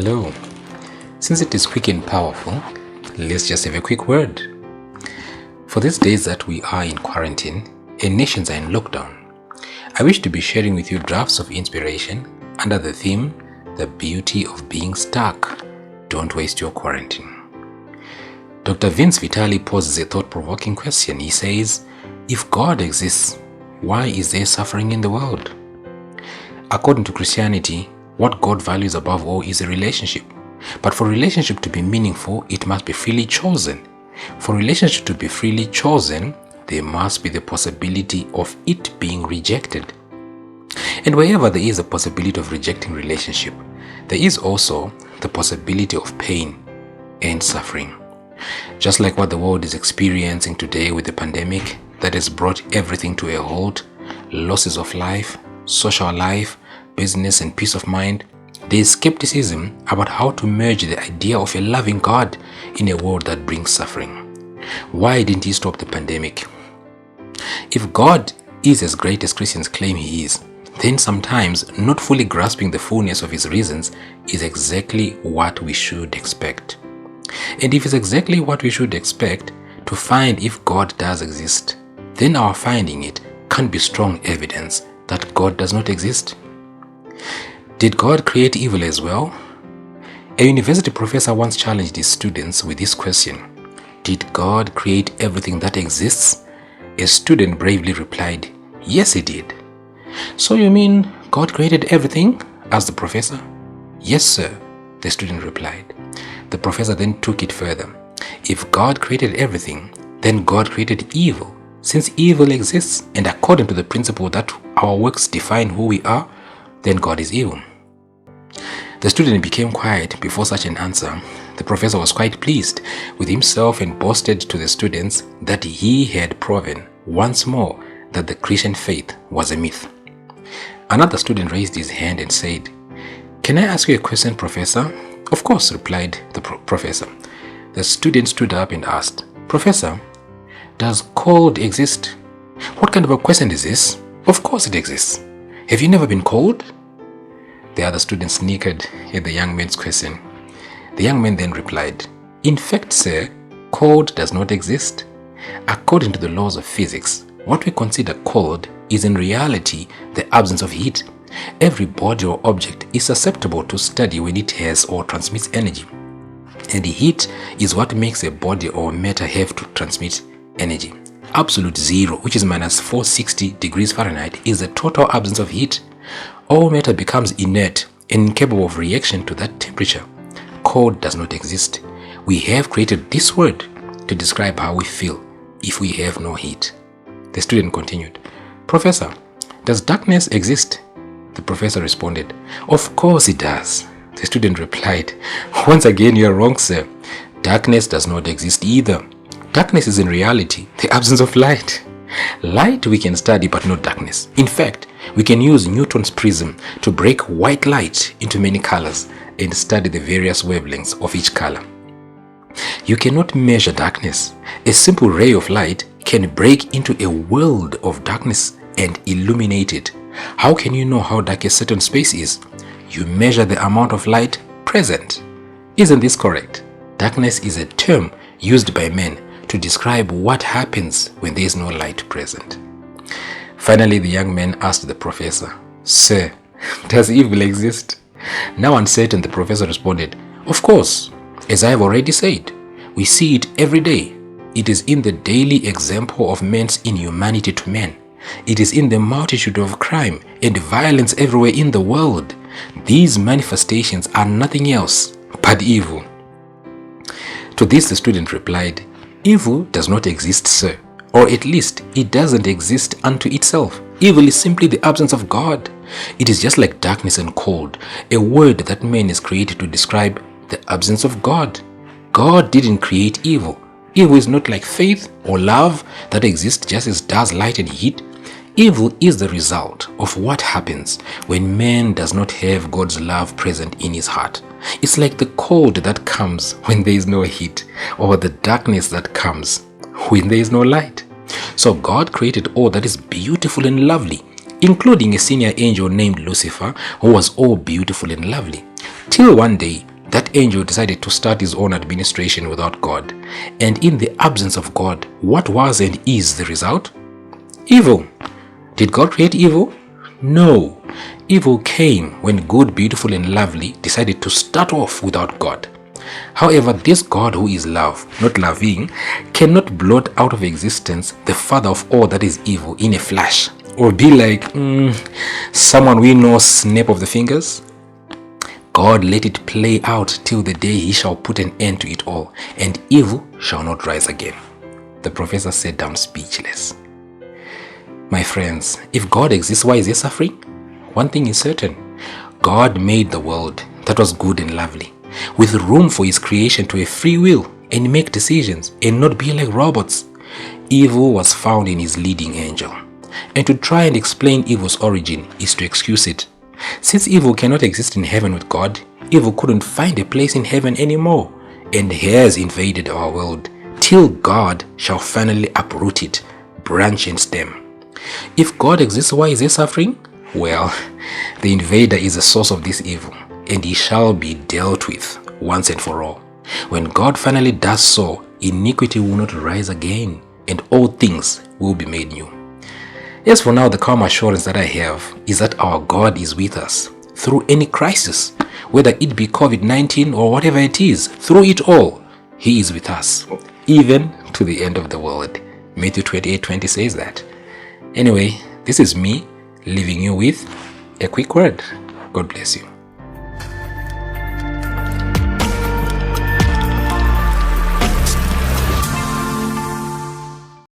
Hello. Since it is quick and powerful, let's just have a quick word. For these days that we are in quarantine and nations are in lockdown, I wish to be sharing with you drafts of inspiration under the theme, The Beauty of Being Stuck. Don't waste your quarantine. Dr. Vince Vitali poses a thought-provoking question. He says, if God exists, why is there suffering in the world? According to Christianity, what God values above all is a relationship. But for relationship to be meaningful, it must be freely chosen. For relationship to be freely chosen, there must be the possibility of it being rejected. And wherever there is a possibility of rejecting relationship, there is also the possibility of pain and suffering. Just like what the world is experiencing today with the pandemic that has brought everything to a halt, losses of life, social life, business and peace of mind, there is skepticism about how to merge the idea of a loving God in a world that brings suffering. Why didn't he stop the pandemic? If God is as great as Christians claim he is, then sometimes not fully grasping the fullness of his reasons is exactly what we should expect. And if it's exactly what we should expect to find if God does exist, then our finding it can't be strong evidence that God does not exist. Did God create evil as well? A university professor once challenged his students with this question: did God create everything that exists? A student bravely replied, yes, he did. So you mean God created everything? Asked the professor. Yes, sir, the student replied. The professor then took it further. If God created everything, then God created evil. Since evil exists, and according to the principle that our works define who we are, then God is evil. The student became quiet before such an answer. The professor was quite pleased with himself and boasted to the students that he had proven once more that the Christian faith was a myth. Another student raised his hand and said, "Can I ask you a question, Professor?" "Of course," replied the professor. The student stood up and asked, "Professor, does cold exist?" "What kind of a question is this? Of course it exists. Have you never been cold?" The other student snickered at the young man's question. The young man then replied, "In fact, sir, cold does not exist. According to the laws of physics, what we consider cold is in reality the absence of heat. Every body or object is susceptible to study when it has or transmits energy. And the heat is what makes a body or matter have to transmit energy. Absolute zero, which is minus 460 degrees Fahrenheit, is the total absence of heat. All matter becomes inert and incapable of reaction to that temperature. Cold does not exist. We have created this word to describe how we feel if we have no heat." The student continued, "Professor, does darkness exist?" The professor responded, "Of course it does." The student replied, "Once again, you are wrong, sir. Darkness does not exist either. Darkness is in reality the absence of light. Light we can study, but not darkness. In fact, we can use Newton's prism to break white light into many colors and study the various wavelengths of each color. You cannot measure darkness. A simple ray of light can break into a world of darkness and illuminate it. How can you know how dark a certain space is? You measure the amount of light present. Isn't this correct? Darkness is a term used by men to describe what happens when there is no light present." Finally, the young man asked the professor, "Sir, does evil exist?" Now uncertain, the professor responded, "Of course, as I have already said, we see it every day. It is in the daily example of men's inhumanity to men. It is in the multitude of crime and violence everywhere in the world. These manifestations are nothing else but evil." To this, the student replied, "Evil does not exist, sir, or at least it doesn't exist unto itself. Evil is simply the absence of God. It is just like darkness and cold, a word that man is created to describe the absence of God. God didn't create evil. Evil is not like faith or love that exists just as does light and heat. Evil is the result of what happens when man does not have God's love present in his heart. It's like the cold that comes when there is no heat, or the darkness that comes when there is no light. So God created all that is beautiful and lovely, including a senior angel named Lucifer, who was all beautiful and lovely, till one day that angel decided to start his own administration without God. And in the absence of God, what was and is the result? Evil. Did God create evil? No. Evil came when good, beautiful, and lovely decided to start off without God. However, this God who is love, not loving, cannot blot out of existence the father of all that is evil in a flash, or be like someone we know, snap of the fingers. God let it play out till the day he shall put an end to it all, and evil shall not rise again. The professor sat down speechless. My friends, if God exists, why is there suffering? One thing is certain. God made the world that was good and lovely, with room for his creation to have free will and make decisions and not be like robots. Evil was found in his leading angel. And to try and explain evil's origin is to excuse it. Since evil cannot exist in heaven with God, evil couldn't find a place in heaven anymore and has invaded our world till God shall finally uproot it, branch and stem. If God exists, why is there suffering? Well, the invader is the source of this evil, and he shall be dealt with once and for all. When God finally does so, iniquity will not rise again, and all things will be made new. As for now, the calm assurance that I have is that our God is with us through any crisis, whether it be COVID-19 or whatever it is. Through it all, he is with us, even to the end of the world. Matthew 28:20 says that. Anyway, this is me leaving you with a quick word. God bless you.